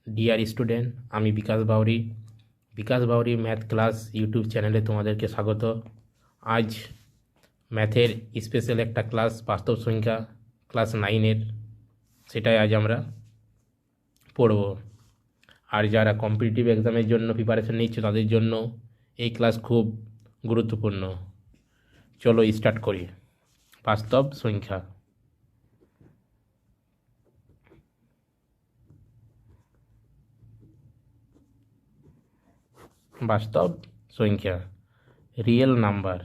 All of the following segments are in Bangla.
ডিয়ার স্টুডেন্ট, আমি বিকাশ বাউরি ম্যাথ ক্লাস ইউটিউব চ্যানেলে তোমাদেরকে স্বাগত। আজ ম্যাথের স্পেশাল একটা ক্লাস, বাস্তব সংখ্যা ক্লাস 9-এর, সেটাই আজ আমরা পড়ব। আর যারা কম্পিটিটিভ এক্সামের জন্য প্রিপারেশন নিচ্ছে তাদের জন্য এই ক্লাস খুব গুরুত্বপূর্ণ। চলো স্টার্ট করি। বাস্তব সংখ্যা। বাস্তব সংখ্যা, রিয়েল নাম্বার।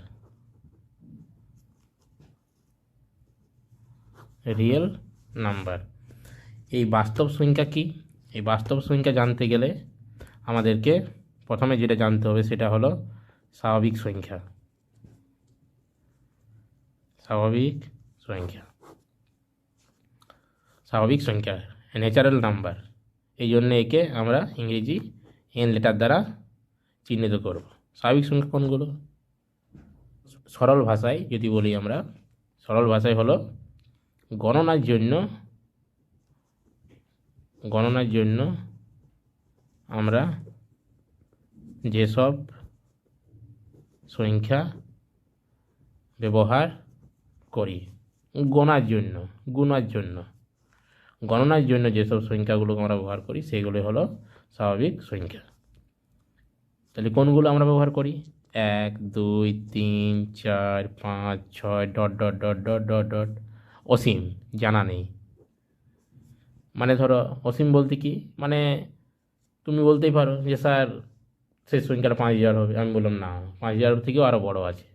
Real number. এই বাস্তব সংখ্যা কি? এই বাস্তব সংখ্যা জানতে গেলে আমাদেরকে প্রথমে যেটা জানতে হবে সেটা হলো স্বাভাবিক সংখ্যা। স্বাভাবিক সংখ্যা, স্বাভাবিক সংখ্যা, ন্যাচারাল নাম্বার। এই জন্য একে আমরা ইংরেজি এন লেটার দ্বারা চিহ্নিত করব। স্বাভাবিক সংখ্যা কোনগুলো? সরল ভাষায় যদি বলি আমরা, সরল ভাষায় হলো গণনার জন্য আমরা যেসব সংখ্যা ব্যবহার করি, গণনার জন্য যেসব সংখ্যাগুলো আমরা ব্যবহার করি সেগুলো হলো স্বাভাবিক সংখ্যা। তাহলে কোনগুলো আমরা ব্যবহার করি? 1, 2, 3, 4, 5, 6 dot dot dot dot dot dot অসীম জানা নেই। মানে ধরো অসীম বলতে কি, মানে তুমি বলতেই পারো যে স্যার শেষ সংখ্যাটা 5000 হবে। আমি বললাম না, 5000 থেকেও আরও বড়ো আছে।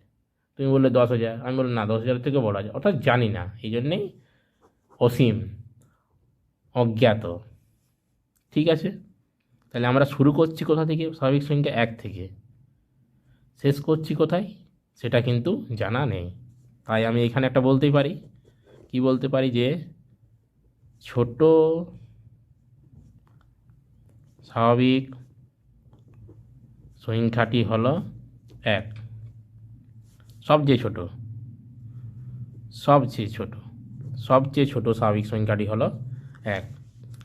তুমি বললে 10,000, আমি বললাম না, 10,000 থেকেও বড়ো আছে। অর্থাৎ জানি না, এই জন্যেই অসীম, অজ্ঞাত। ঠিক আছে, তাহলে আমরা শুরু করছি কোথা থেকে? স্বাভাবিক সংখ্যা 1 থেকে। শেষ করছি কোথায় সেটা কিন্তু জানা নেই। তাই আমি এখানে একটা বলতেই পারি, কি বলতে পারি, যে ছোট স্বাভাবিক সংখ্যাটি হলো 1। সবচেয়ে ছোট স্বাভাবিক সংখ্যাটি হলো 1।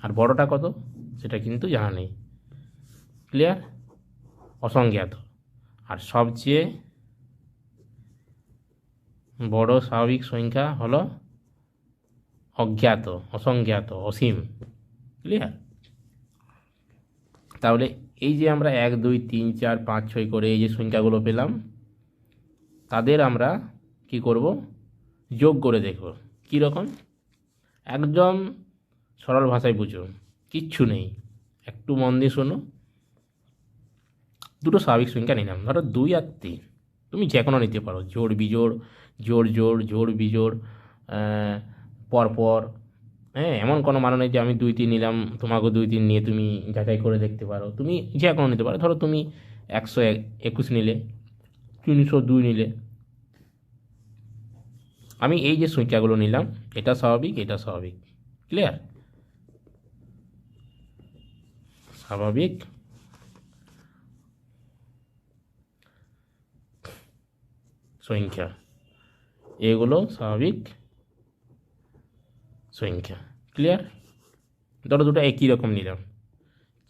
আর বড়টা কত সেটা কিন্তু জানা নেই। ক্লিয়ার? অসংজ্ঞাত। আর সবচেয়ে বড় স্বাভাবিক সংখ্যা হলো অজ্ঞাত, অসংজ্ঞাত, অসীম। ক্লিয়ার? তাহলে এই যে আমরা 1, 2, 3, 4, 5, 6 করে এই যে সংখ্যাগুলো পেলাম, তাদের আমরা কি করব? যোগ করে দেখব। কীরকম? একদম সরল ভাষায় বুঝো, কিচ্ছু নেই, একটু মন দিয়ে শোনো। দুটো স্বাভাবিক সংখ্যা নিলাম, ধরো 2 আর 3। তুমি যে কোনো নিতে পারো, জোড় বিজোড়, জোড় বিজোড়, পরপর। হ্যাঁ, এমন কোনো মানে নেই যে আমি 2, 3 নিলাম, তোমাকেও 2, 3 নিয়ে তুমি যাচাই করে দেখতে পারো। তুমি যে কোনো নিতে পারো। ধরো তুমি 121 নিলে, 302 নিলে। আমি এই যে সংখ্যাগুলো নিলাম, এটা স্বাভাবিক, এটা স্বাভাবিক। ক্লিয়ার? স্বাভাবিক সংখ্যা, এগুলো স্বাভাবিক সংখ্যা। ক্লিয়ার? ধরো দুটো একই রকম নিলাম,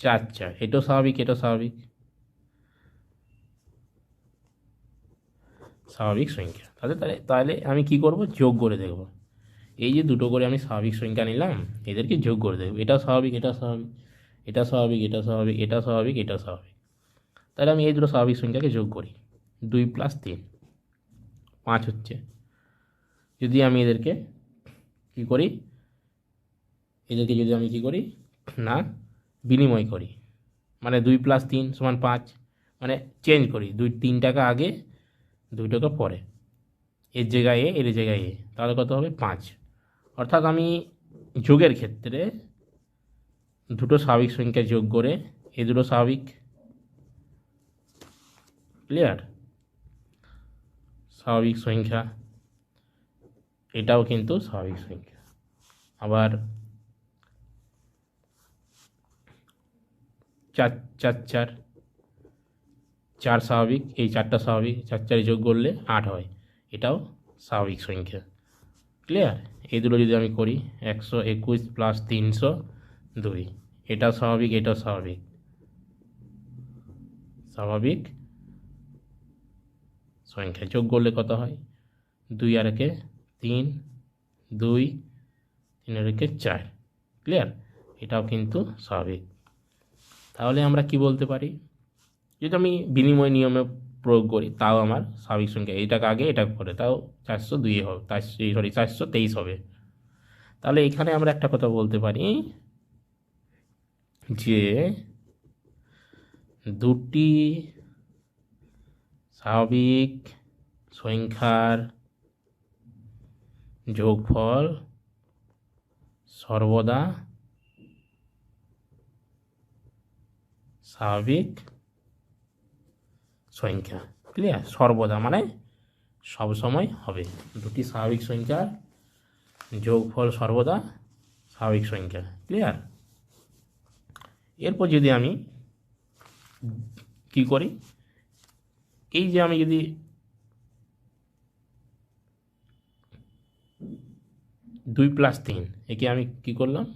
4, 4, এটাও স্বাভাবিক, এটাও স্বাভাবিক, স্বাভাবিক সংখ্যা। তাহলে আমি কি করব? যোগ করে দেখব। এই যে দুটো করে আমি স্বাভাবিক সংখ্যা নিলাম, এদেরকে যোগ করে দেখব। এটা স্বাভাবিক, এটা স্বাভাবিক, এটা স্বাভাবিক, এটা স্বাভাবিক, এটা স্বাভাবিক, এটা স্বাভাবিক। তাহলে আমি এই দুটো স্বাভাবিক সংখ্যাকে যোগ করি। 2 + 3 5 হচ্ছে। যদি আমি এদেরকে কি করি, যদি আমি কি করি না, বিনিময় করি, মানে 2 + 3 = 5, মানে চেঞ্জ করি, 3 টাকা আগে, 2 টাকা পরে, এর জায়গায় এর জায়গায় তাহলে কত হবে? 5। অর্থাৎ আমি যোগের ক্ষেত্রে দুটো স্বাভাবিক সংখ্যা যোগ করে এই দুটো স্বাভাবিক। ক্লিয়ার? স্বাভাবিক সংখ্যা, এটাও কিন্তু স্বাভাবিক সংখ্যা। আবার 4, 4, 4, 4 স্বাভাবিক, এই 4টা স্বাভাবিক, 4, 4 যোগ করলে 8 হয়, এটাও স্বাভাবিক সংখ্যা। ক্লিয়ার? এই দুটো যদি আমি করি, 121 + 302, এটাও স্বাভাবিক, এটাও স্বাভাবিক, স্বাভাবিক সংখ্যা। যোগ করলে কত হয়? 2 আর 1 3, 2 3 আর 1 4। ক্লিয়ার? এটাও কিন্তু স্বাভাবিক। তাহলে আমরা কি বলতে পারি, যদি আমি বিনিময় নিয়মে প্রয়োগ করি তাও আমার স্বাভাবিক সংখ্যা, এটাকে আগে এটা পরে, তাও 402 হবে, 423 হবে। তাহলে এখানে আমরা একটা কথা বলতে পারি যে দুটি স্বাভাবিক সংখ্যার যোগফল সর্বদা স্বাভাবিক সংখ্যা। ক্লিয়ার? সর্বদা মানে সবসময় হবে, দুটি স্বাভাবিক সংখ্যার যোগফল সর্বদা স্বাভাবিক সংখ্যা। ক্লিয়ার? এরপর যদি আমি কি করি, এই যে আমি যদি 2 + 3 একে আমি কি করলাম,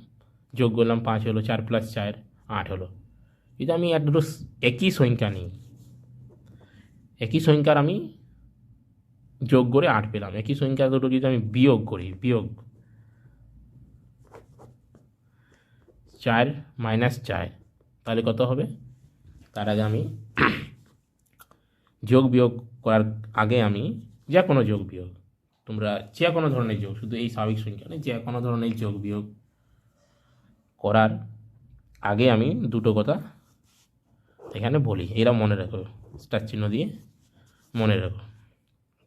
যোগ করলাম, 5 হলো, 4 + 4 8 হলো। যদি আমি দুটো একই সংখ্যা নিই, একই সংখ্যার আমি যোগ করে 8 পেলাম, একই সংখ্যা দুটো যদি আমি বিয়োগ করি, বিয়োগ 4 - 4, তাহলে কত হবে? তার আগে আমি যোগ বিয়োগ করার আগে আমি যে কোনো যোগ বিয়োগ, তোমরা যে কোনো ধরনের যোগ, শুধু এই স্বাভাবিক সংখ্যা নেই, যে কোনো ধরনের যোগ বিয়োগ করার আগে আমি দুটো কথা এখানে বলি, এরা মনে রাখো, স্টার চিহ্ন দিয়ে মনে রাখো।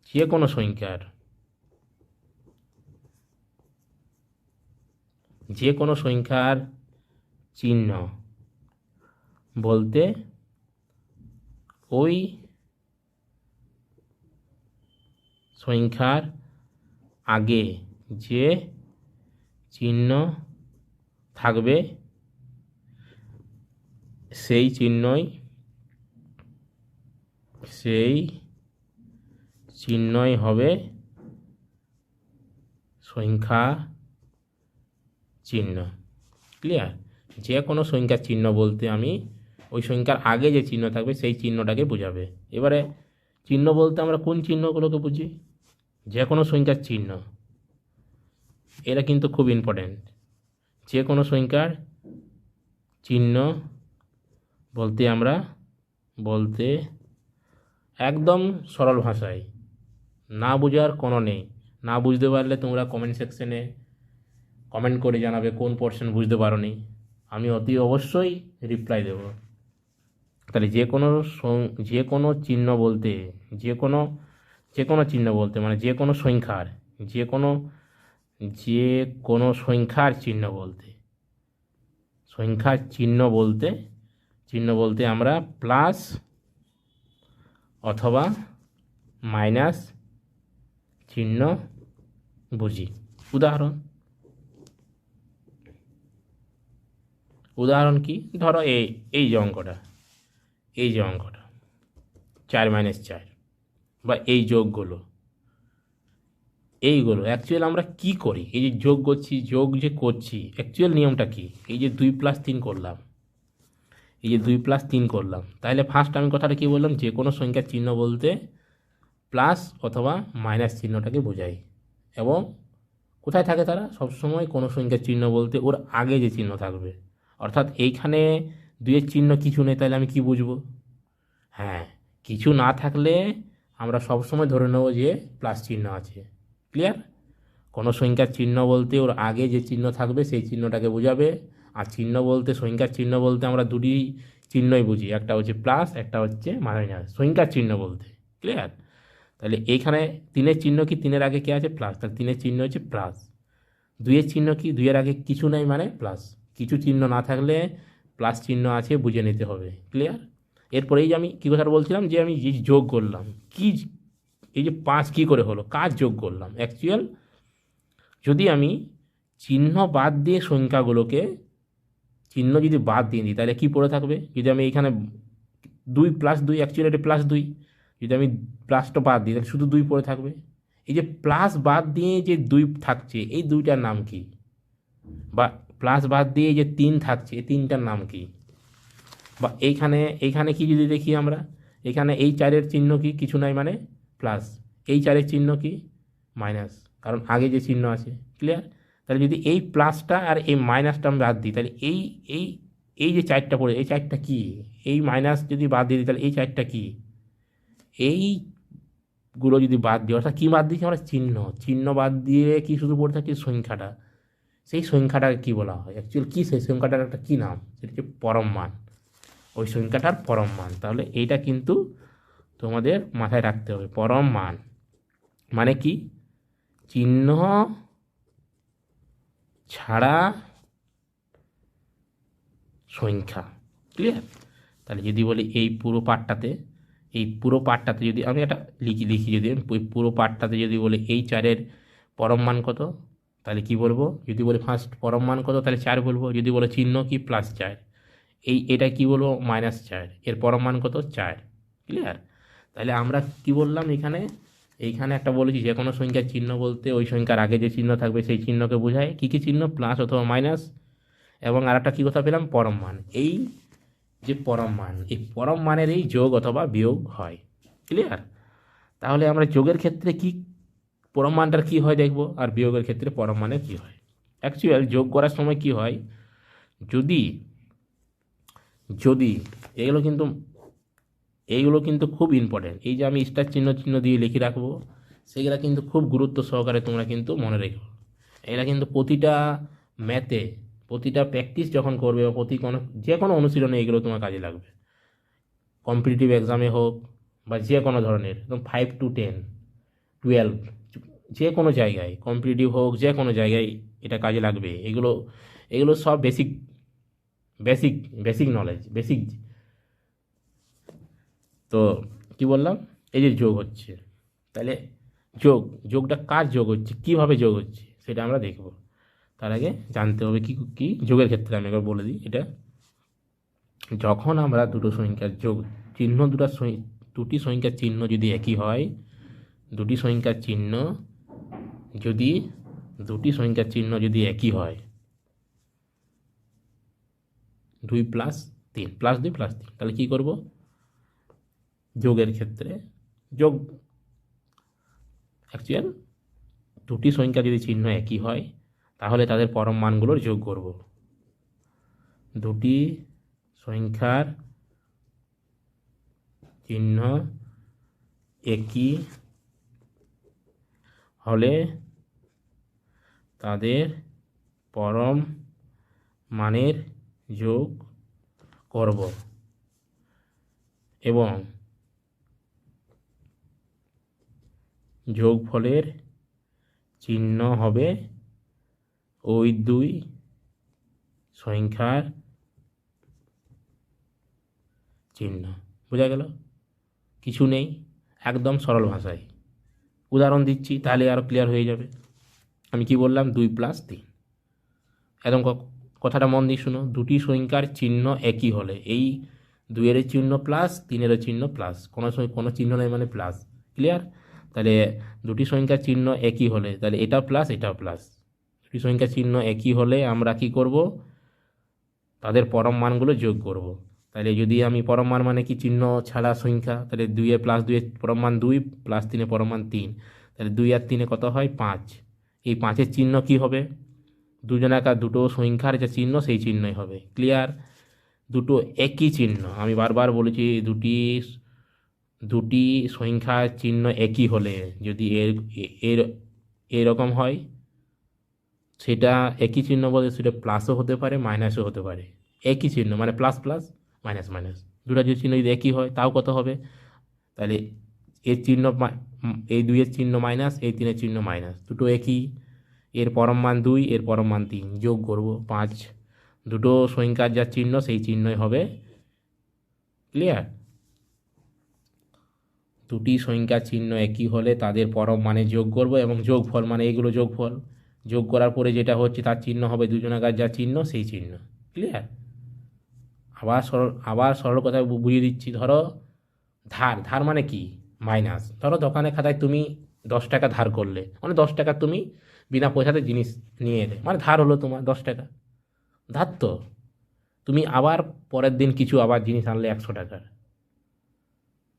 যে কোনো সংখ্যার, যে কোনো সংখ্যার চিহ্ন বলতে ওই সংখ্যার আগে যে চিহ্ন থাকবে সেই চিহ্নই হবে সংখ্যা চিহ্ন। ক্লিয়ার? যে কোনো সংখ্যার চিহ্ন বলতে আমি ওই সংখ্যার আগে যে চিহ্ন থাকবে সেই চিহ্নটাকে বোঝাবে। এবারে চিহ্ন বলতে আমরা কোন চিহ্নগুলোকে বুঝি? যে কোনো সংখ্যার চিহ্ন, এটা কিন্তু খুব ইম্পর্ট্যান্ট। যে কোনো সংখ্যার চিহ্ন বলতে আমরা একদম সরল ভাষায়, না বোঝার কোনো নেই। না বুঝতে পারলে তোমরা কমেন্ট সেকশনে কমেন্ট করে জানাবে কোন পোর্শন বুঝতে পারো নি, আমি অতি অবশ্যই রিপ্লাই দেব। তাহলে যে কোনো চিহ্ন বলতে, যে কোনো চিহ্ন বলতে মানে যে কোনো সংখ্যার চিহ্ন বলতে আমরা প্লাস অথবা মাইনাস চিহ্ন বুঝি। উদাহরণ কি? ধরো এই যে অঙ্কটা 4 - 4, বা এই যোগগুলো, এইগুলো অ্যাকচুয়াল আমরা কি করি? এই যে যোগ করছি অ্যাকচুয়াল নিয়মটা কি? এই যে 2 + 3 করলাম, তাহলে ফার্স্ট আমি কথাটা কি বললাম, যে কোনো সংখ্যার চিহ্ন বলতে প্লাস অথবা মাইনাস চিহ্নটাকে বোঝাই। এবং কোথায় থাকে তারা? সবসময় কোনো সংখ্যার চিহ্ন বলতে ওর আগে যে চিহ্ন থাকবে। অর্থাৎ এইখানে 2-এর চিহ্ন কিছু নেই, তাহলে আমি কি বুঝবো? হ্যাঁ, কিছু না থাকলে আমরা সবসময় ধরে নেব যে প্লাস চিহ্ন আছে। ক্লিয়ার? কোনো সংখ্যার চিহ্ন বলতে ওর আগে যে চিহ্ন থাকবে সেই চিহ্নটাকে বোঝাবে। আর সংখ্যার চিহ্ন বলতে আমরা দুটি চিহ্নই বুঝি, একটা হচ্ছে প্লাস, একটা হচ্ছে মাইনাস, সংখ্যার চিহ্ন বলতে। ক্লিয়ার? তাহলে এইখানে 3-এর চিহ্ন কি? 3-এর আগে কে আছে? প্লাস, তাহলে 3-এর চিহ্ন হচ্ছে প্লাস। 2-এর চিহ্ন কি? 2-এর আগে কিছু নেই মানে প্লাস। কিছু চিহ্ন না থাকলে প্লাস চিহ্ন আছে, বুঝে নিতে হবে। ক্লিয়ার? এরপরেই যে আমি কী কথাটা বলছিলাম, যে আমি যে যোগ করলাম, এই যে 5 কী করে হলো? কাজ যোগ করলাম। অ্যাকচুয়াল যদি আমি চিহ্ন বাদ দিয়ে সংখ্যাগুলোকে, চিহ্ন যদি বাদ দিয়ে দিই তাহলে কী পড়ে থাকবে? যদি আমি এখানে 2 + 2, অ্যাকচুয়ালি এটা +2, যদি আমি প্লাসটা বাদ দিই তাহলে শুধু 2 পড়ে থাকবে। এই যে প্লাস বাদ দিয়ে যে 2 থাকছে, এই 2টার নাম কি? বা প্লাস বাদ দিয়ে যে 3 থাকছে এই 3টার নাম কি? বা এইখানে কি যদি দেখি আমরা, এখানে এই 4-এর চিহ্ন কি? কিছু নাই, মানে প্লাস। এই 4-এর চিহ্ন কি? মাইনাস, কারণ আগে যে চিহ্ন আছে। ক্লিয়ার? তাহলে যদি এই প্লাসটা আর এই মাইনাসটা আমি বাদ দিই, তাহলে এই এই এই যে 4টা পড়ে, এই 4টা কি? এই মাইনাস যদি বাদ দিয়ে দিই, তাহলে এই 4টা কি? এইগুলো যদি বাদ দিই, অর্থাৎ কী বাদ দিচ্ছি আমরা? চিহ্ন। চিহ্ন বাদ দিয়ে কি শুধু পড়ে থাকছে? সংখ্যাটা। সেই সংখ্যাটাকে কী বলা হয়? অ্যাকচুয়ালি কী, সেই সংখ্যাটার একটা কী নাম? সেটা হচ্ছে পরম মান। ওই সংখ্যাটার পরম মান। তাহলে এইটা কিন্তু তোমাদের মাথায় রাখতে হবে। পরম মান মানে কি? চিহ্ন ছাড়া সংখ্যা। ক্লিয়ার? তাহলে যদি বলি এই পুরো পার্টটাতে যদি আমি এটা লিখি যদি ওই পুরো পার্টটাতে যদি বলি এই 4-এর পরম মান কত, তাহলে কি বলবো? যদি বলি ফার্স্ট পরম মান কত, তাহলে 4 বলবো। যদি বলে চিহ্ন কি? +4। এটা কি বলবো? -4। এর পরম মান কত? 4। ক্লিয়ার? তাহলে আমরা কি বললাম এইখানে একটা বলেছি, যে কোনো সংখ্যার চিহ্ন বলতে ওই সংখ্যার আগে যে চিহ্ন থাকবে সেই চিহ্নকে বোঝায়। কী কী চিহ্ন? প্লাস অথবা মাইনাস। এবং আর একটা কী কথা পেলাম? পরম মান। এই যে পরম মান, এই পরম মানের এই যোগ অথবা বিয়োগ হয়। ক্লিয়ার? তাহলে আমরা যোগের ক্ষেত্রে কি পরম মানটার কী হয় দেখব, আর বিয়োগের ক্ষেত্রে পরম মানের কী হয়। অ্যাকচুয়াল যোগ করার সময় কি হয়, যদি যদি এইগুলো কিন্তু খুব ইম্পর্টেন্ট। এই যে আমি স্টার চিহ্ন দিয়ে লিখে রাখবো, সেগুলো কিন্তু খুব গুরুত্ব সহকারে তোমরা কিন্তু মনে রেখো। এরা কিন্তু প্রতিটা ম্যাথে, প্রতিটা প্র্যাকটিস যখন করবে বা যে কোনো অনুশীলনে এগুলো তোমার কাজে লাগবে। কম্পিটিটিভ এক্সামে হোক বা যে কোনো ধরনের, একদম 5 to 10, 12, যে কোনো জায়গায় কম্পিটিটিভ হোক, যে কোনো জায়গায় এটা কাজে লাগবে। এগুলো সব বেসিক নলেজ, বেসিক। তো কি বললাম? এই যে যোগ হচ্ছে, তাহলে যোগটা কার যোগ হচ্ছে, কীভাবে যোগ হচ্ছে সেটা আমরা দেখব। তার আগে জানতে হবে কি যোগের ক্ষেত্রে আমি একবার বলে দিই। এটা যখন আমরা দুটো সংখ্যার যোগ চিহ্ন, দুটি সংখ্যার চিহ্ন যদি একই হয়, দুটি সংখ্যার চিহ্ন যদি একই হয়, 2 + 3, +2 + 3, তাহলে কী করব? যোগের ক্ষেত্রে অ্যাকচুয়াল দুটি সংখ্যা যদি চিহ্ন একই হয়, তাহলে তাদের পরম মানগুলোর যোগ করব। দুটি সংখ্যার চিহ্ন একই হলে তাদের পরম মানের যোগ করব এবং যোগফলের চিহ্ন হবে ওই দুই সংখ্যার চিহ্ন। বোঝা গেল? কিছু নেই, একদম সরল ভাষায় উদাহরণ দিচ্ছি, তাহলে আরও ক্লিয়ার হয়ে যাবে। আমি কি বললাম? 2 + 3। একদম কথাটা মন দিয়ে শুনো। দুটি সংখ্যার চিহ্ন একই হলে, এই 2-এর চিহ্ন প্লাস, 3-এর চিহ্ন প্লাস, কোনো চিহ্ন নেই মানে প্লাস। ক্লিয়ার? তাহলে দুটি সংখ্যার চিহ্ন একই হলে, তাহলে এটাও প্লাস এটাও প্লাস। দুটি সংখ্যার চিহ্ন একই হলে আমরা কি করব? তাদের পরম মানগুলো যোগ করব। তাহলে যদি আমি পরম মান মানে কি? চিহ্ন ছাড়া সংখ্যা। তাহলে 2 + 2-এর পরম মান 2 + 3-এর পরম মান 3। তাহলে 2 আর 3-এ কত হয়? 5। এই 5-এর চিহ্ন কি হবে? দুটো সংখ্যার যে চিহ্ন সেই চিহ্নই হবে। ক্লিয়ার? দুটো একই চিহ্ন, আমি বারবার বলেছি, দুটি সংখ্যার চিহ্ন একই হলে যদি এরকম হয়, সেটা একই চিহ্ন বলে সেটা প্লাসও হতে পারে মাইনাসও হতে পারে। একই চিহ্ন মানে প্লাস প্লাস, মাইনাস মাইনাস। দুটো যে চিহ্ন যদি একই হয়, তাও কত হবে? তাহলে এর চিহ্ন এই 2-এর চিহ্ন মাইনাস, এই 3-এর চিহ্ন মাইনাস, দুটো একই। এর পরম মান 2, এর পরম মান 3, যোগ করব 5। দুটো সংখ্যার যা চিহ্ন সেই চিহ্নই হবে। ক্লিয়ার? দুটি সংখ্যার চিহ্ন একই হলে তাদের পরম মানে যোগ করব এবং যোগফল মানে এইগুলো যোগফল। যোগ করার পরে যেটা হচ্ছে তার চিহ্ন হবে দুজনাকার যা চিহ্ন সেই চিহ্ন। ক্লিয়ার? আবার সরল কথা বুঝিয়ে দিচ্ছি। ধরো ধার মানে কি? মাইনাস। ধরো দোকানে খাতায় তুমি 10 টাকা ধার করলে, মানে 10 টাকা তুমি বিনা পয়সাতে জিনিস নিয়ে এলে, মানে ধার হলো তোমার 10 টাকা। ধার তো, তুমি আবার পরের দিন কিছু আবার জিনিস আনলে 100 টাকার,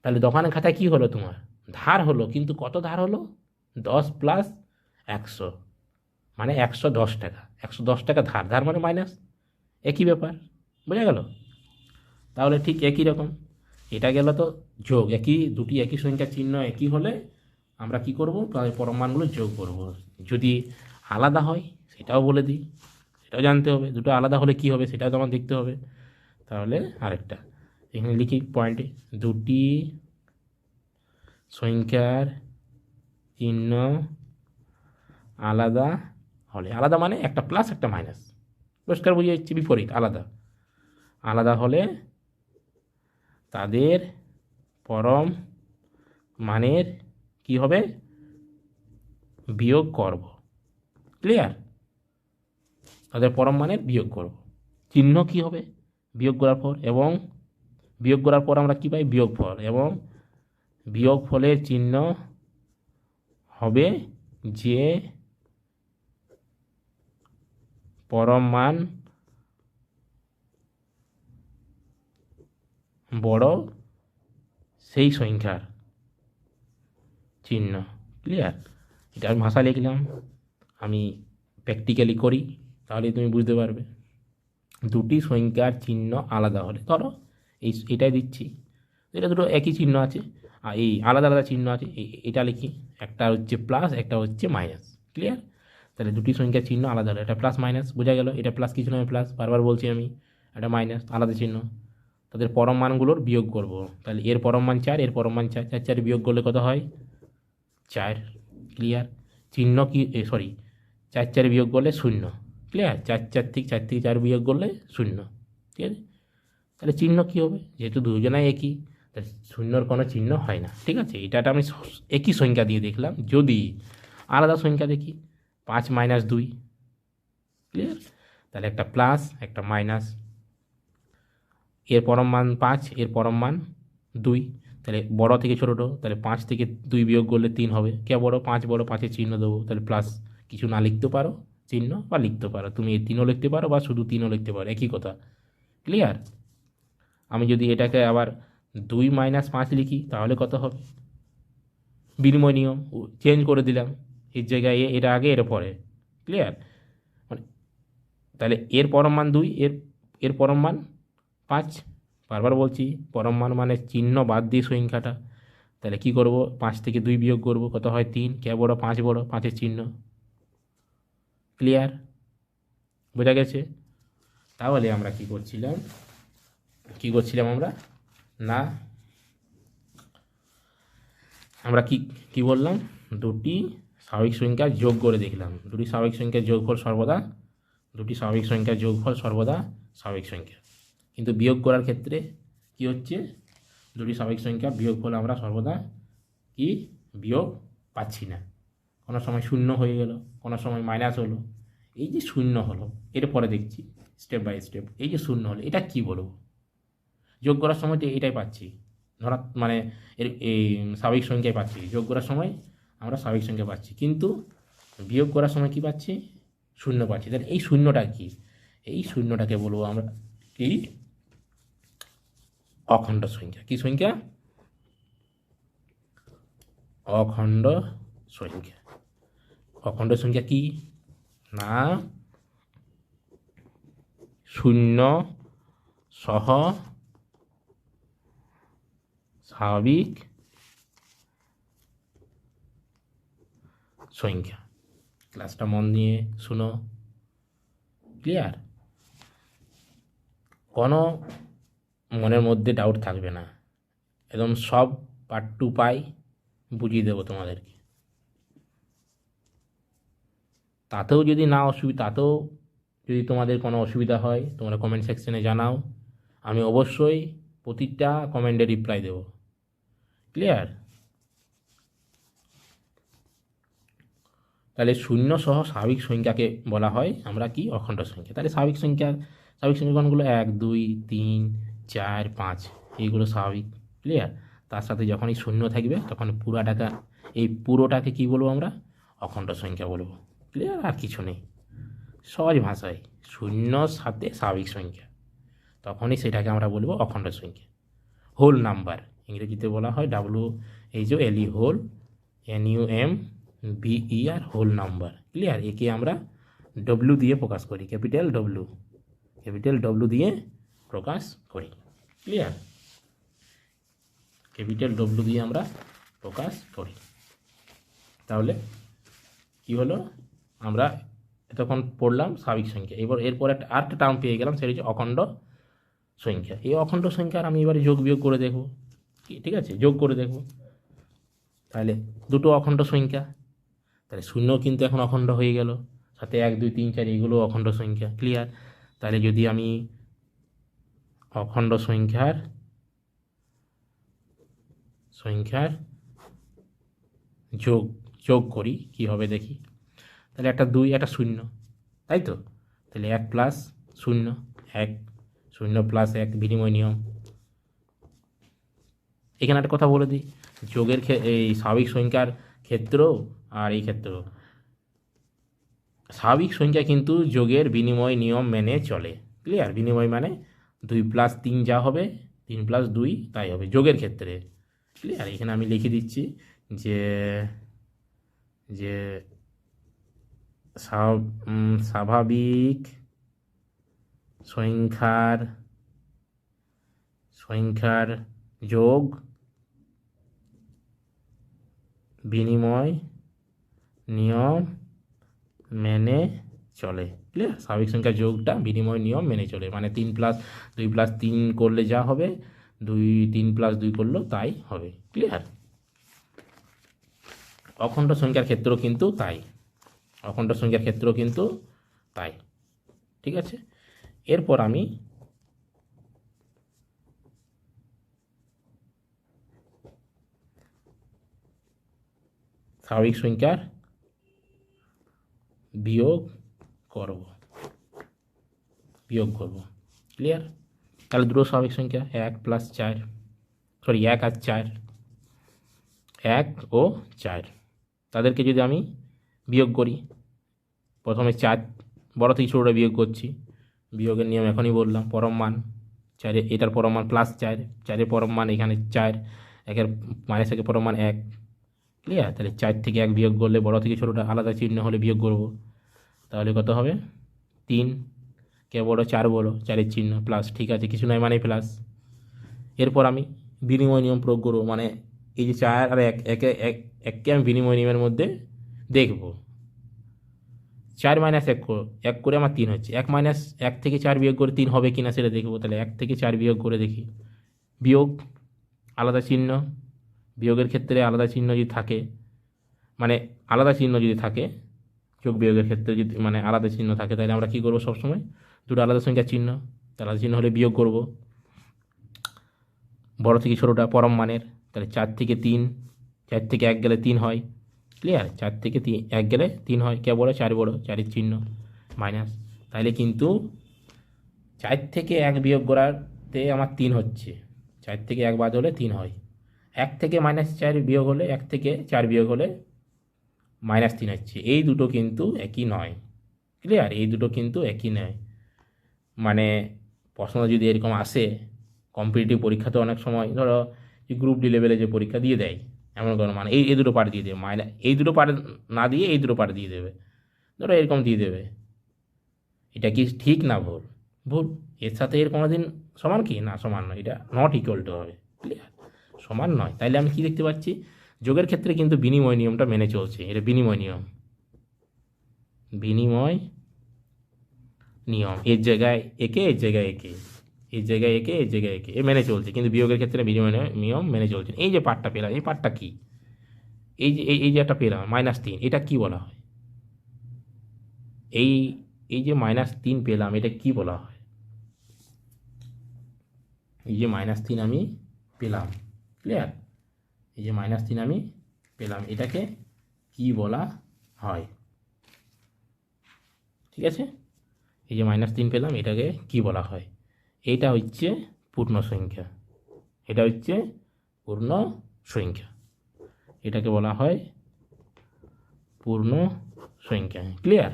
তাহলে দোকানের খাতায় কী হলো তোমার, ধার হলো, কিন্তু কত ধার হলো, 10 প্লাস 100, মানে 110 টাকা, 110 টাকা ধার, ধার মানে মাইনাস, একই ব্যাপার, বোঝা গেল? তাহলে ঠিক একই রকম, এটা গেল তো যোগ, দুটি একই সংখ্যার চিহ্ন একই হলে আমরা কি করব, তাদের পরম মানগুলো যোগ করব। যদি আলাদা হয় সেটাও বলে দিই, সেটাও জানতে হবে, দুটো আলাদা হলে কি হবে সেটাও তোমার দেখতে হবে। তাহলে আরেকটা এখানে লিখি পয়েন্টে, দুটি সংখ্যার চিহ্ন আলাদা হলে, আলাদা মানে একটা প্লাস একটা মাইনাস, পরিষ্কার বুঝে যাচ্ছে, বিপরীত, আলাদা, আলাদা হলে তাদের পরম মানের কি হবে, বিয়োগ করব। ক্লিয়ার? তাদের পরম মানের বিয়োগ করব। চিহ্ন কি হবে, বিয়োগ করার পর, এবং বিয়োগ করার পর আমরা কি পাই, বিয়োগফল, এবং বিয়োগফলের চিহ্ন হবে যে পরম মান বড় সেই সংখ্যার চিহ্ন। ক্লিয়ার? এটা আমি ভাষা লিখলাম, আমি প্র্যাকটিক্যালি করি, তাহলে তুমি বুঝতে পারবে। দুটি সংখ্যার চিহ্ন আলাদা হলে, ধরো এটাই দিচ্ছি, এটা দুটো একই চিহ্ন আছে, আর এই আলাদা আলাদা চিহ্ন আছে, এটা লিখি, একটা হচ্ছে প্লাস, একটা হচ্ছে মাইনাস। ক্লিয়ার? তাহলে দুটি সংখ্যার চিহ্ন আলাদা হলে, এটা প্লাস মাইনাস, বোঝা গেল, এটা প্লাস কিছু নয়, প্লাস, বারবার বলছি আমি, এটা মাইনাস, আলাদা চিহ্ন, তাদের পরম মানগুলোর বিয়োগ করব। তাহলে এর পরম মান 4, এর পরম মান 4, 4 4 বিয়োগ করলে কত হয়, 4। ক্লিয়ার? চিহ্ন কি, সরি, 4 4 বিয়োগ করলে 0। ক্লিয়ার? 4 4 থেকে 4 বিয়োগ করলে 0। ঠিক আছে? তাহলে চিহ্ন কী হবে, যেহেতু দুজনাই একই, তাহলে শূন্যর কোনো চিহ্ন হয় না। ঠিক আছে? এটা আমি একই সংখ্যা দিয়ে দেখলাম, যদি আলাদা সংখ্যা দেখি, 5 মাইনাস 2। ক্লিয়ার? তাহলে একটা প্লাস একটা মাইনাস, এর পরম মান 5, এর পরম মান 2, তাহলে বড় থেকে ছোটো, তাহলে 5 থেকে 2 বিয়োগ করলে 3 হবে, কে বড়, 5 বড়, 5-এর চিহ্ন দেবো, তাহলে প্লাস, কিছু না লিখতে পারো চিহ্ন, বা লিখতে পারো, তুমি এই 3ও লিখতে পারো বা শুধু 3ও লিখতে পারো, একই কথা। ক্লিয়ার? আমি যদি এটাকে আবার 2 মাইনাস 5 লিখি, তাহলে কত হবে, বিনিময় নিয়ম চেঞ্জ করে দিলাম, এর জায়গায় এটা আগে এটা পরে। ক্লিয়ার? মানে তাহলে এর পরম মান 2, এর পরম মান 5, বারবার বলছি, পরম মান মানে চিহ্ন বাদ দিয়ে সংখ্যাটা। তাহলে কি করব, 5 থেকে 2 বিয়োগ করব, কত হয় 3, কে বড়, 5 বড়, 5-এর চিহ্ন। ক্লিয়ার? বোঝা গেছে? তাহলে আমরা কি করছিলাম আমরা, না আমরা কি বললাম, দুটি স্বাভাবিক সংখ্যা যোগ করে দেখলাম, দুটি স্বাভাবিক সংখ্যার যোগফল সর্বদা স্বাভাবিক সংখ্যা। কিন্তু বিয়োগ করার ক্ষেত্রে কি হচ্ছে, দুটি স্বাভাবিক সংখ্যার বিয়োগফল আমরা সর্বদা কি বিয়োগ পাচ্ছি না, কোনো সময় 0 হয়ে গেল, কোনো সময় মাইনাস হলো। এই যে 0 হলো, এর পরে দেখছি স্টেপ বাই স্টেপ, এই যে 0 হলো, এটা কি বলবো, যোগ করার সময় তো এটাই পাচ্ছি, ধরা মানে এই স্বাভাবিক সংখ্যায় পাচ্ছি, যোগ করার সময় আমরা স্বাভাবিক সংখ্যা পাচ্ছি, কিন্তু বিয়োগ করার সময় কি পাচ্ছি, 0 পাচ্ছি। তাহলে এই শূন্যটা কি, এই শূন্যটাকে বলবো আমরা কি, অখণ্ড সংখ্যা। কি সংখ্যা, অখণ্ড সংখ্যা। অখণ্ড সংখ্যা কি না, 0 সহ স্বাভাবিক সংখ্যা। ক্লাসটা মন দিয়ে শুনো। ক্লিয়ার? কোনো মনের মধ্যে ডাউট থাকবে না, একদম সব পার্ট টু পাই বুঝিয়ে দেবো তোমাদেরকে। তাতেও যদি তোমাদের কোনো অসুবিধা হয়, তোমরা কমেন্ট সেকশনে জানাও, আমি অবশ্যই প্রতিটা কমেন্টে রিপ্লাই দেব। ক্লিয়ার? তাহলে 0 সহ স্বাভাবিক সংখ্যাকে বলা হয় আমরা কি, অখণ্ড সংখ্যা। তাহলে স্বাভাবিক সংখ্যা কোনগুলো, 1 2 3 4 5, এইগুলো স্বাভাবিক। ক্লিয়ার? তার সাথে যখনই 0 থাকবে তখন পুরোটাকে কি বলবো আমরা, অখণ্ড সংখ্যা বলবো। ক্লিয়ার? আর কিছু নেই, সহজ ভাষায় শূন্যর সাথে স্বাভাবিক সংখ্যা, তখনই সেটাকে আমরা বলবো অখণ্ড সংখ্যা। হোল নাম্বার ইংরেজিতে বলা হয় WHOLE, whole NUMBER, whole number. Clear? একে আমরা ডব্লিউ দিয়ে প্রকাশ করি, ক্যাপিটাল ডব্লিউ দিয়ে প্রকাশ করি। ক্লিয়ার? ক্যাপিটাল ডব্লিউ দিয়ে আমরা প্রকাশ করি। তাহলে কি হলো, আমরা এতক্ষণ পড়লাম স্বাভাবিক সংখ্যা। এরপর আরেকটা টার্ম পেয়ে গেলাম, সেটা হচ্ছে অখণ্ড সংখ্যা। এই অখণ্ড সংখ্যার আমি এবারে যোগ বিয়োগ করে দেখব। ঠিক আছে, যোগ করে দেখব। তাহলে দুটো অখণ্ড সংখ্যা, তাহলে শূন্য কিন্তু এখন অখণ্ড হয়ে গেল, সাথে 1 2 3 4 এগুলো অখণ্ড সংখ্যা। ক্লিয়ার? তাহলে যদি আমি অখণ্ড সংখ্যার যোগ করি, কি হবে দেখি। তাহলে একটা 2 একটা 0, তাই তো? তাহলে 1 প্লাস 0, 1, 0 প্লাস 1 বিনিময় নিয়ম। এখানে একটা কথা বলে দিই, যোগের এই স্বাভাবিক সংখ্যার ক্ষেত্র আর এই ক্ষেত্র, স্বাভাবিক সংখ্যা কিন্তু যোগের বিনিময় নিয়ম মেনে চলে। ক্লিয়ার? বিনিময় মানে 2 প্লাস 3 যা হবে, 3 প্লাস 2 তাই হবে যোগের ক্ষেত্রে। ক্লিয়ার? এখানে আমি লিখে দিচ্ছি যে স্বাভাবিক সংখ্যার যোগ বিনিময় নিয়ম মেনে চলে। ক্লিয়ার? স্বাভাবিক সংখ্যার যোগটা বিনিময় নিয়ম মেনে চলে, মানে 3 প্লাস 2 প্লাস 3 করলে যা হবে, 3 প্লাস 2 করলেও তাই হবে। ক্লিয়ার? অখণ্ড সংখ্যার ক্ষেত্র কিন্তু তাই, অখণ্ড সংখ্যার ক্ষেত্র কিন্তু তাই। ঠিক আছে? এরপর আমি স্বাভাবিক সংখ্যার বিয়োগ করব। ক্লিয়ার? তাহলে দুটো স্বাভাবিক সংখ্যা 1 প্লাস 4, 1 আর 4, 1 ও 4, তাদেরকে যদি আমি বিয়োগ করি, প্রথমে 4 বড় থেকে ছোটোটা বিয়োগ করছি, বিয়োগের নিয়ম এখনই বললাম, পরম মান 4, এটার পরম মান প্লাস 4, 4-এর পরম মান এখানে 4, 1-এর মাইনাস 1-এর পরম মান 1। ক্লিয়ার? তাহলে 4 থেকে 1 বিয়োগ করলে, বড় থেকে ছোটোটা আলাদা চিহ্ন হলে বিয়োগ করব, তাহলে কত হবে 3, কে বড় 4 বড়, 4-এর চিহ্ন প্লাস। ঠিক আছে, কিছু নয় মানে প্লাস। এরপর আমি বিনিময় নিয়ম প্রয়োগ করবো, মানে এই যে 4 আর 1, এককে আমি বিনিময় নিয়মের মধ্যে দেখব। 4 মাইনাস 1 করে আমার 3 হচ্ছে, 1 মাইনাস 1 থেকে 4 বিয়োগ করে 3 হবে কিনা সেটা দেখব। তাহলে 1 থেকে 4 বিয়োগ করে দেখি, বিয়োগ আলাদা চিহ্ন, বিয়োগের ক্ষেত্রে আলাদা চিহ্ন যদি থাকে, মানে আলাদা চিহ্ন যদি থাকে, যোগ বিয়োগের ক্ষেত্রে যদি মানে আলাদা চিহ্ন থাকে, তাহলে আমরা কী করবো সবসময়, দুটো আলাদা সংখ্যার চিহ্ন, আলাদা চিহ্ন হলে বিয়োগ করব, বড় থেকে ছোটোটা পরম মানের। তাহলে 4 থেকে 3, 4 থেকে 1 গেলে 3 হয়। ক্লিয়ার? 4 থেকে 1 গেলে 3 হয়, কে বড় 4 বড়, 4-এর চিহ্ন মাইনাস। তাহলে কিন্তু 4 থেকে 1 বিয়োগ করাতে আমার 3 হচ্ছে, 4 থেকে 1 বাদ হলে 3 হয়। 1 থেকে -4 বিয়োগ হলে, 1 থেকে 4 বিয়োগ হলে -3 হচ্ছে। এই দুটো কিন্তু একই নয়। ক্লিয়ার? এই দুটো কিন্তু একই নয়। মানে প্রশ্ন যদি এরকম আসে, কম্পিটিটিভ পরীক্ষাতে অনেক সময়, ধরো গ্রুপ ডি লেভেলে যে পরীক্ষা দিয়ে দেয়, এমন কোনো মানে এই দুটো পার্ট দিয়ে দেবে, এই দুটো পার্ট না দিয়ে এই দুটো পার্ট দিয়ে দেবে, ধরো এরকম দিয়ে দেবে। এটা কি ঠিক না ভুল? ভুল। এর সাথে এর কোনো দিন সমান কি না? সমান নয়, এটা নট ইকুয়াল টু হবে। ক্লিয়ার? সমান নয়। তাইলে আমি কি দেখতে পাচ্ছি, যোগের ক্ষেত্রে কিন্তু বিনিময় নিয়মটা মেনে চলছে। এটা বিনিময় নিয়ম, এর জায়গায় একে, এর জায়গায় একে, এর জায়গায় একে, এর জায়গায় একে, এ মেনে চলছে। কিন্তু বিয়োগের ক্ষেত্রে বিনিময় নিয়ম মেনে চলছে। এই যে পার্টটা পেলাম, এই পার্টটা কি, এই যে একটা পেলাম -3, এটা কি বলা হয়? এই যে -3 পেলাম, এটা কি বলা হয়? এই যে -3 আমি পেলাম, ক্লিয়ার? এই যে -3 আমি পেলাম, এটাকে কি বলা হয়? ঠিক আছে, এই যে -3 পেলাম, এটাকে কি বলা হয়? এইটা হচ্ছে পূর্ণ সংখ্যা, এটা হচ্ছে পূর্ণ সংখ্যা, এটাকে বলা হয় পূর্ণ সংখ্যা। ক্লিয়ার?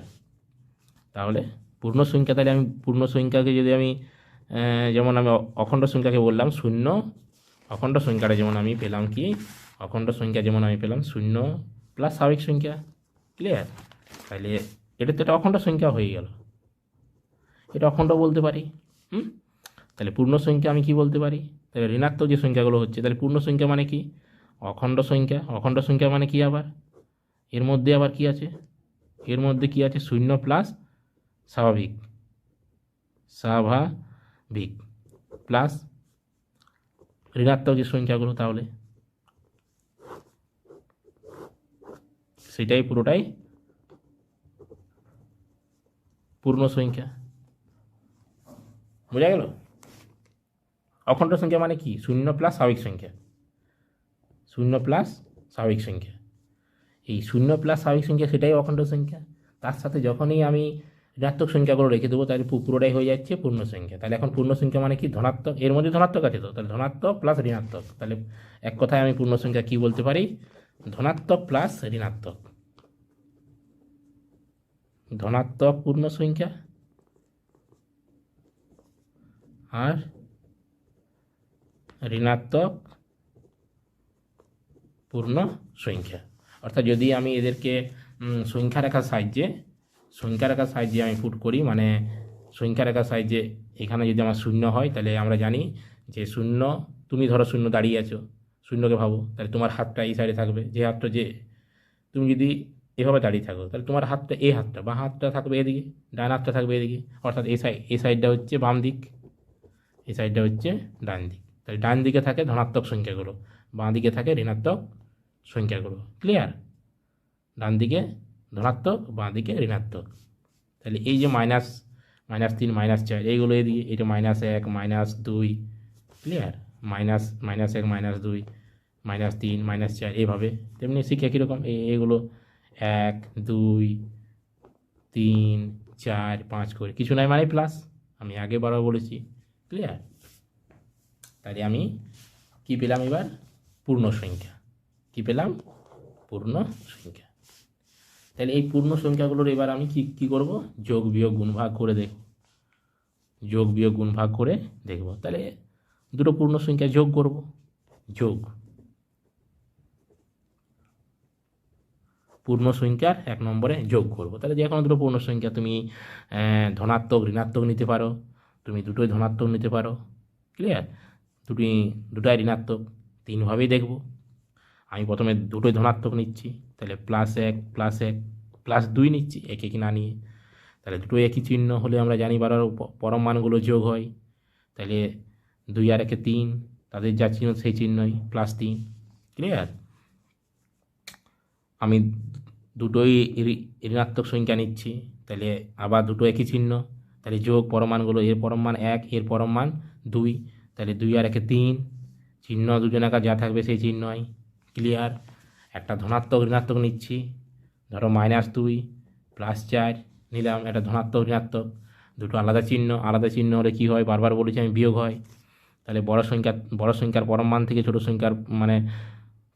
তাহলে পূর্ণ সংখ্যা, তাহলে আমি পূর্ণ সংখ্যাকে যদি আমি যেমন আমি অখণ্ড সংখ্যাকে বললাম শূন্য, অখণ্ড সংখ্যাটা যেমন আমি পেলাম কি, অখণ্ড সংখ্যা যেমন আমি পেলাম শূন্য প্লাস স্বাভাবিক সংখ্যা। ক্লিয়ার? তাহলে এটা তো একটা অখণ্ড সংখ্যা হয়ে গেল, এটা অখণ্ড বলতে পারি। তাহলে পূর্ণ সংখ্যা আমি কি বলতে পারি? তাহলে ঋণাত্মক যে সংখ্যাগুলো হচ্ছে, তাহলে পূর্ণ সংখ্যা মানে কি? অখণ্ড সংখ্যা। অখণ্ড সংখ্যা মানে কি? আবার এর মধ্যে আবার কি আছে? এর মধ্যে কি আছে? শূন্য প্লাস স্বাভাবিক, স্বাভাবিক প্লাস ঋণাত্মক যে সংখ্যাগুলো, তাহলে সেটাই পুরোটাই পূর্ণ সংখ্যা। বোঝা গেল? অখণ্ড সংখ্যা মানে কি? শূন্য প্লাস স্বাভাবিক সংখ্যা, শূন্য প্লাস স্বাভাবিক সংখ্যা। এই শূন্য প্লাস স্বাভাবিক সংখ্যা সেটাই অখণ্ড সংখ্যা। তার সাথে যখনই আমি ঋণাত্মক সংখ্যাগুলো রেখে দেবো, তাহলে পুরোটাই হয়ে যাচ্ছে পূর্ণ সংখ্যা। তাহলে এখন পূর্ণ সংখ্যা মানে কি? ধনাত্মক, এর মধ্যে ধনাত্মক আছে তো, তাহলে ধনাত্মক প্লাস ঋণাত্মক। তাহলে এক কথায় আমি পূর্ণ সংখ্যা কি বলতে পারি? ধনাত্মক প্লাস ঋণাত্মক। ধনাত্মক পূর্ণ সংখ্যা আর ঋণাত্মক পূর্ণ সংখ্যা। অর্থাৎ যদি আমি এদেরকে সংখ্যা রেখার সাহায্যে আমি পুট করি, মানে সংখ্যা রেখার সাহায্যে এখানে যদি আমার শূন্য হয়, তাহলে আমরা জানি যে শূন্য, তুমি ধরো শূন্য দাঁড়িয়ে আছো, শূন্যকে ভাবো, তাহলে তোমার হাতটা এই সাইডে থাকবে, যে হাতটা, যে তুমি যদি এভাবে দাঁড়িয়ে থাকো, তাহলে তোমার হাতটা, এই হাতটা বা হাতটা থাকবে এদিকে, ডান হাতটা থাকবে এদিকে, অর্থাৎ এই সাইডটা হচ্ছে বাম দিক, এই সাইডটা হচ্ছে ডান দিক। তাহলে ডান দিকে থাকে ধনাত্মক সংখ্যাগুলো, বাঁ দিকে থাকে ঋণাত্মক সংখ্যাগুলো। ক্লিয়ার? ডান দিকে ধনাত্মক, বাঁ দিকে ঋণাত্মক। তাহলে এই যে মাইনাস, -3, -4 এইগুলো এদিকে, এটা -1, -2। ক্লিয়ার? -1, -2, -3, -4 এইভাবে। তেমনি শিক্ষা কীরকম, এইগুলো 1, 2, 3, 4, 5 করে কিছু নাই মানে প্লাস, আমি আগে বারবার বলেছি। ক্লিয়ার? তাহলে আমি কি পেলাম এবার? পূর্ণ সংখ্যা। কি পেলাম? পূর্ণ সংখ্যা। তাহলে এই পূর্ণ সংখ্যাগুলোর এবার আমি কি করব? যোগ বিয়োগ গুণ ভাগ করে দেখব, যোগ বিয়োগ গুণ ভাগ করে দেখব। তাহলে দুটো পূর্ণ সংখ্যা যোগ করব, যোগ পূর্ণ সংখ্যার 1 নম্বরে যোগ করব। তাহলে যে কোনো দুটো পূর্ণ সংখ্যা, তুমি ধনাত্মক ঋণাত্মক নিতে পারো, তুমি দুটোই ধনাত্মক নিতে পারো। ক্লিয়ার? দুটাই ঋণাত্মক, তিনভাবেই দেখব। আমি প্রথমে দুটোই ধনাত্মক নিচ্ছি, তাহলে +1, +1, +2 নিচ্ছি এক না নিয়ে। তাহলে দুটো একই চিহ্ন হলে আমরা জানি বারবার পরম মানগুলো যোগ হয়। তাহলে 2 আর 1 3, তাদের যা চিহ্ন সেই চিহ্নই, +3। ক্লিয়ার? আমি দুটোই ঋণাত্মক সংখ্যা নিচ্ছি, তাহলে আবার দুটো একই চিহ্ন, তাহলে যোগ পরমাণগুলো, এর পরম মান 1, এর পরম মান 2, তাহলে 2 আর 1 3, চিহ্ন দুজনাকার যা থাকবে সেই চিহ্নই। ক্লিয়ার? একটা ধনাত্মক ঋণাত্মক নিচ্ছি, ধরো -2 +4 নিলাম, একটা ধনাত্মক ঋণাত্মক, দুটো আলাদা চিহ্ন হলে কী হয়? বারবার বলেছি আমি, বিয়োগ হয়। তাহলে বড় সংখ্যার পরম মান থেকে ছোটো সংখ্যার মানে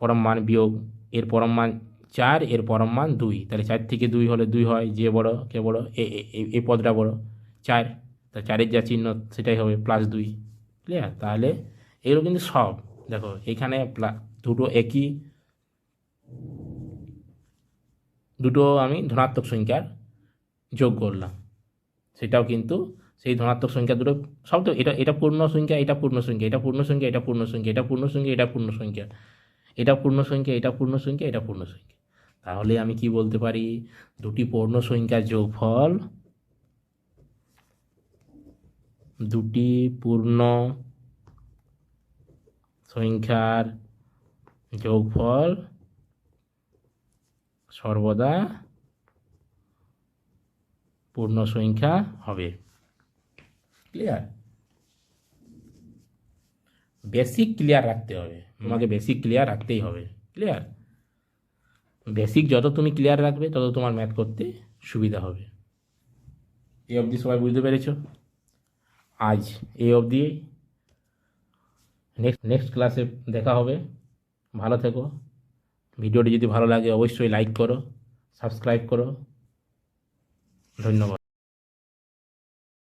পরম মান বিয়োগ, এর পরম মান 4, এর পরম মান 2, তাহলে 4 থেকে 2 হলে 2 হয়, যে বড় কে বড়, এই পদটা বড় 4, তা 4-এর যা চিহ্ন সেটাই হবে +2। ক্লিয়ার? তাহলে এগুলো কিন্তু সব দেখো, এখানে দুটো একই, দুটো আমি ধনাত্মক সংখ্যার যোগ করলাম, সেটাও কিন্তু সেই ধনাত্মক সংখ্যা দুটো সব তো, এটা পূর্ণ সংখ্যা, এটা পূর্ণ সংখ্যা, এটা পূর্ণ সংখ্যা, এটা পূর্ণ সংখ্যা, এটা পূর্ণ সংখ্যা, এটা পূর্ণ সংখ্যা, এটা পূর্ণ সংখ্যা, এটা পূর্ণ সংখ্যা, এটা পূর্ণ সংখ্যা। তাহলে আমি কি বলতে পারি? দুটি পূর্ণ সংখ্যার যোগফল, দুটি পূর্ণ সংখ্যার যোগফল সর্বদা পূর্ণ সংখ্যা হবে। ক্লিয়ার? বেসিক ক্লিয়ার রাখতে হবে, তোমাকে বেসিক ক্লিয়ার রাখতেই হবে। ক্লিয়ার? বেসিক যত তুমি ক্লিয়ার রাখবে, তত তোমার ম্যাথ করতে সুবিধা হবে। এই অবধি সবাই বুঝতে পেরেছ? আজ এই অবধি, নেক্সট ক্লাসে দেখা হবে। ভালো থেকো। ভিডিওটি যদি ভালো লাগে অবশ্যই লাইক করো, সাবস্ক্রাইব করো। ধন্যবাদ।